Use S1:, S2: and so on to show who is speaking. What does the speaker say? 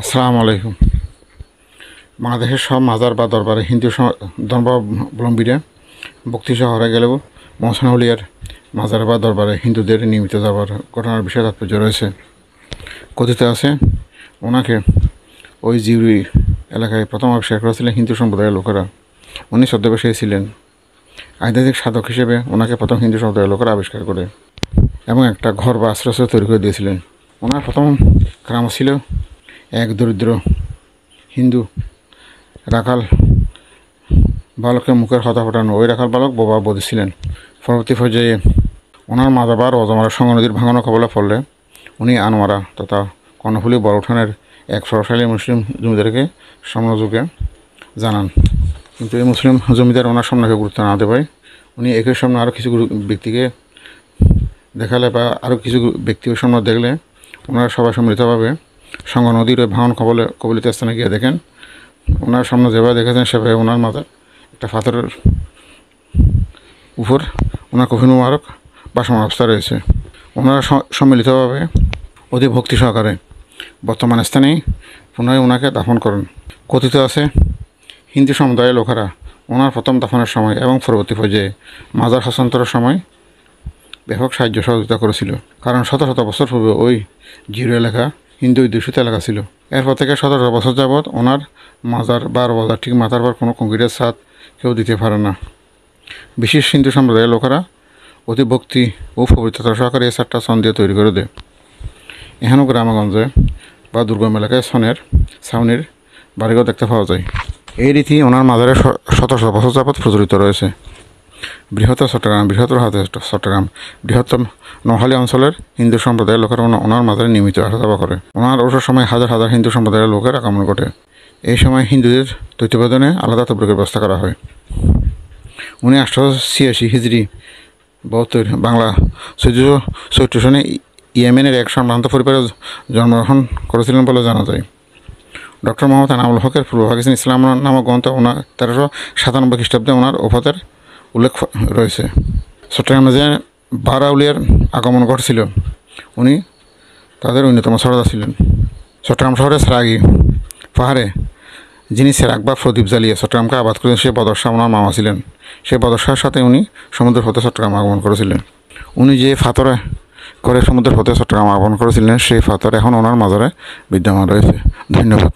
S1: আসসালামু আলাইকুম। বাংলাদেশের সব মাজার বা দরবারে হিন্দু ধর্মাবলম্বীরা ভক্তি শহরে গেলেও মহসিন আউলিয়ার মাজার বা দরবারে হিন্দুদের নিয়মিত যাবার ঘটনার বিষয়ে তাৎপর্য রয়েছে। কথিত আছে, ওনাকে ওই জিউরি এলাকায় প্রথম আবিষ্কার করেছিলেন হিন্দু সম্প্রদায়ের লোকেরা। উনি ছদ্মবেশে ছিলেন। আধ্যাত্মিক সাধক হিসেবে ওনাকে প্রথম হিন্দু সম্প্রদায়ের লোকেরা আবিষ্কার করে এবং একটা ঘর বা আশ্রয় তৈরি করে দিয়েছিলেন। ওনার প্রথম গ্রাম ছিল এক দরিদ্র হিন্দু রাখাল বালকের মুখের হতা ফোটানো। ওই রাখাল বালক বোবা বধূ ছিলেন। পরবর্তী পর্যায়ে ওনার মাজাবার অজমারা সঙ্গ নদীর ভাঙানো কবলে পড়লে উনি আনোয়ারা তথা কর্ণফুলী বড় উঠানের এক প্রভাবশালী মুসলিম জমিদারকে সাম্রাজ্যকে জানান। কিন্তু এই মুসলিম জমিদার ওনার সামনেকে গুরুত্ব না দেওয়ায় উনি একই সামনে আরও কিছু ব্যক্তিকে দেখালে বা আরও কিছু ব্যক্তি ওই সামনে দেখলে ওনারা সবাই সম্মিলিতভাবে সঙ্গ নদীর ওই ভাঙন কবলিত স্থানে গিয়ে দেখেন ওনার সামনে যেভাবে দেখেছেন সেভাবে ওনার মাথায় একটা পাথরের উপর ওনার কফিন মুবারক বাসমান অবস্থা রয়েছে। ওনারা সম্মিলিতভাবে অতি ভক্তি সহকারে বর্তমান স্থানেই পুনরায় ওনাকে দাফন করেন। কথিত আছে, হিন্দু সমুদায়ের লোকেরা ওনার প্রথম দাফনের সময় এবং পরবর্তী পর্যায়ে মাজার হস্তান্তরের সময় ব্যাপক সাহায্য সহযোগিতা করেছিল। কারণ শত শত বছর পূর্বে ওই জিরো এলাকা হিন্দু দূষিত এলাকা ছিল। এরপর থেকে শত শত বছর যাবৎ ওনার মাজার বাজার ঠিক মাথার পর কোনো কংক্রিটের ছাদ কেউ দিতে পারে না। বিশেষ হিন্দু সম্প্রদায়ের লোকেরা অতি ভক্তি ও পবিত্রতা সহকারে এই ছাদটা সন দিয়ে তৈরি করে দেয়। এখানেও গ্রামগঞ্জে বা দুর্গম এলাকায় সনের ছাউনির বাড়িঘর দেখতে পাওয়া যায়। এই রীতি ওনার মাজারে শত শত বছর যাবৎ প্রচলিত রয়েছে। বৃহত্তর চট্টগ্রাম বৃহত্তম নোয়াখালী অঞ্চলের হিন্দু সম্প্রদায়ের লোকেরা ওনার মাজারে নিয়মিত আসা যাওয়া করে। ওনার ওঠার সময় হাজার হাজার হিন্দু সম্প্রদায়ের লোকের আগমন ঘটে। এই সময় হিন্দুদের তথ্যপ্রদানে আলাদা তবলিগের ব্যবস্থা করা হয়। উনি 886 হিজরি 72 বাংলা 1464 সনে ইয়েমেনের এক সম্ভ্রান্ত পরিবারে জন্মগ্রহণ করেছিলেন বলে জানা যায়। ডক্টর মোহাম্মদ এনামুল হকের পূর্ব পাকিস্তান ইসলাম নামক গ্রন্থে ওনার 1397 খ্রিস্টাব্দে ওনার ওফাতের উল্লেখ রয়েছে। চট্টগ্রামে যে বারা আউলিয়ার আগমন ঘটেছিল উনি তাদের অন্যতম সরদার ছিলেন। চট্টগ্রাম শহরের সেরাগি পাহাড়ে যিনি সেরাক বা প্রদীপ জ্বালিয়ে চট্টগ্রামকে আবাদ করেছেন সেই বদরশাহ ওনার মামা ছিলেন। সেই বদরশাহের সাথে উনি সমুদ্রের পথে চট্টগ্রাম আগমন করেছিলেন। উনি যে পাথরে করে সমুদ্রের পথে চট্টগ্রাম আগমন করেছিলেন সেই পাথর এখন ওনার মাজারে বিদ্যমান রয়েছে। ধন্যবাদ।